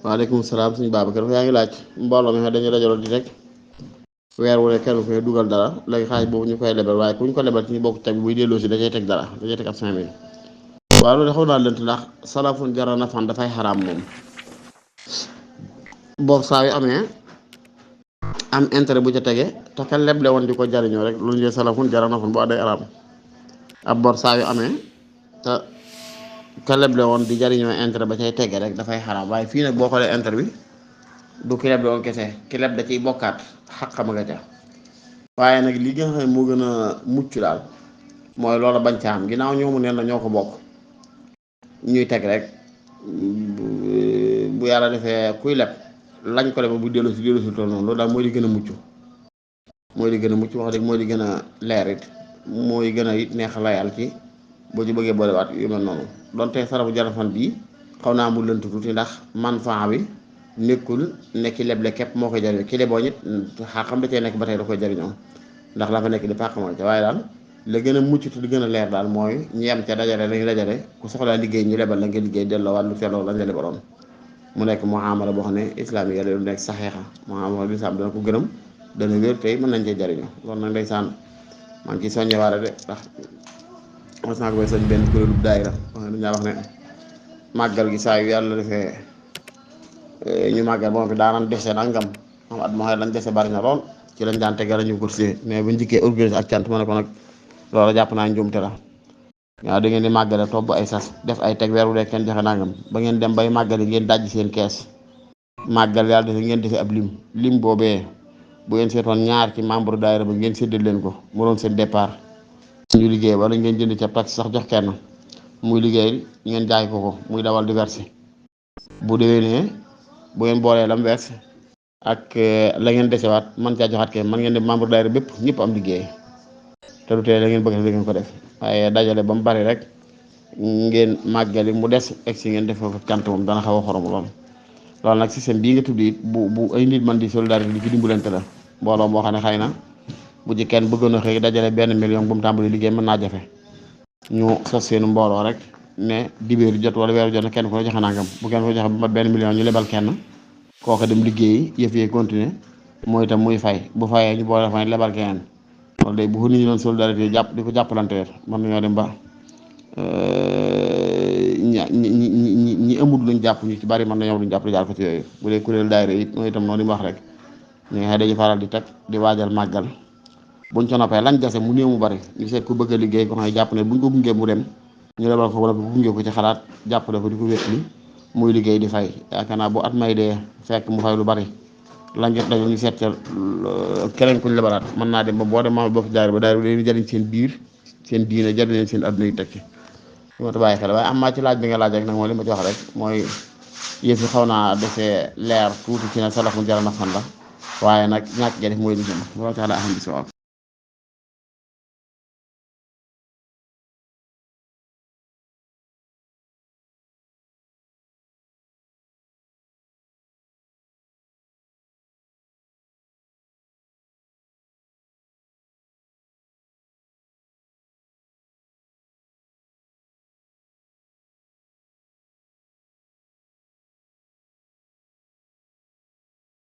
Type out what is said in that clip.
waaleykum salaam suñu Babacar yaa ngi laaj mbooloo mi dañuy dajaloo di rek weer wu ne kenn ku ne dugal dara léegi xaalis boobu ñu koy lebal waaye ku ñu ko lebal ci ñu bokk teg buy delloo si da cay teg dara da cay teg ab 5000. waaw loolu xaw naa lënt ndax salafun jara nafan dafay xaraam moom bor saa yu amee am intérêt bu ca tege te ka leble woon di ko jariñoo rek loolu ñu salafun jara nafan bu day araam ab bor saa yu amee te ka leble woon di jariñoo intérêt ba cay tege rek dafay xaraam waaye fii nag boo xoolee intérêt bi du ki leble woon kese ki leb da ciy bokkaat xaqama nga ca waaye nag li nga xam ne moo gën a mucc daal mooy loola bañ ca am ginnaaw ñoomu neen la ñoo ko bokk ñuy teg rek bu yàlla defee kuy leb lañ ko leb bu dellu si tool noonu loolu daal mooy di gën a mucc mooy di gën a mucc wax dëgg mooy di gën a leer it mooy gën a it neex layal ci boo ci bëggee boolewaat yu mel noonu donte sarafu jarafan bii xaw naa mu lënt tuuti ndax man faa bi nekkul ne ki leble képp moo koy jariñoo ki leboo nit xam da cee nekk ba tey da koy jariñoo ndax la fa nekk di pàqamoo ca waaye daal la gën a mucc te di gën a leer daal mooy ñi am ca dajale lañu dajale ku soxlaa liggéey ñu lebal la nga liggéey delloowaat lu telloo lañ la lebaloon mu nekk muamala boo xam ne islaam yi lu nekk saxeexa muamala lislaam dana ko gërëm dana wér tey mën nañ cee jariñoo loolu nag ndeysaan maa ngi ciy soññewaare de ndax mos naa ko bay soñ benn kuréelu daayira dañaa wax ne màggal gi saa yu yàlla defee ñu màggal ba fi daanan dese nangam am at moo xam ne lañ dese bari na lool ci lañ daan tegal ñu ko mais bu njëkkee organiser ak cant ma ne ko nag loolu jàpp naa njuumte la waaw da ngeen di màggale tobb ay sas def ay teg weer wu dee kenn joxe nangam ba ngeen dem bay màggali ngeen dajji seen kees màggal yàlla defe ngeen defee ab lim boobee bu ngeen seetoon ñaar ci membre daayira ba ngeen séddal leen ko mu doon seen départ ñu liggéey wala ngeen jënd ca tax sax jox kenn muy liggéey ngeen jaay ko muy dawal di verser bu déwénee bu ngeen boolee lam verse ak la ngeen desewaat man caa joxaat kenn man ngeen dem membre daayira bépp ñëpp am liggéey te du tee la ngeen bëgg da ngeen ko def waaye dajale ba mu bari rek ngeen màggali mu des egg si ngeen def ko cant moom dana xaw a xorom loolu nag système bii nga tudd it bu ay nit man di solidarité li ci dimbalante la mbooloo moo xam ne xëy na bu ci kenn bëggoon a xëy dajale 1 million bu mu tàmbali liggéey mën naa jafe ñu sos seenu mbooloo rek ne dibéer jot wala weeru jot na kenn ko joxe nangam bu kenn ko joxe ba 1 million ñu lebal kenn kooka dem liggéeyi yëf yi continuer mooy itam muy fay bu fayee ñu boole fay lebal keneen loolu day bu nit ñi doon solidarité jàpp di ko jàppalanteel mën nañoo dem ba ñi amul luñ jàpp ñu ci bari mën nañoo luñ jàpp di jaar ko ci yooyu bu dee kuréel daayira it mooy itam noonu li mu wax rek ñu nga xam dañuy faral di teg di waajal màggal buñ ca noppee lañ dese mu néew mu bari ñu seet ku bëgg a liggéey ko xam ne jàpp ne buñ ko gungee mu dem ñu lebal ko wala bu gungee ko ci xalaat jàppale ko di ko wétli muy liggéey di fay yaakaar naa bu at may dee fekk mu fay lu bari lañ jot dañu ñu seet ca keneen kuñ lebalaat mën naa dem ba boo dem ma bokk daayira ba daayira dañuy jariñ seen biir seen diine jariñ leen seen adduna yi tekki li ma ta bàyyi xel waaye am maa ci laaj bi nga laaj rek nag mooy li ma ci wax rek mooy yëf yi xaw naa defee leer tuuti ci ne salafun jara nafan la waaye nag ñàkk ga def mooy li jëm loolu tax la am bi si waaw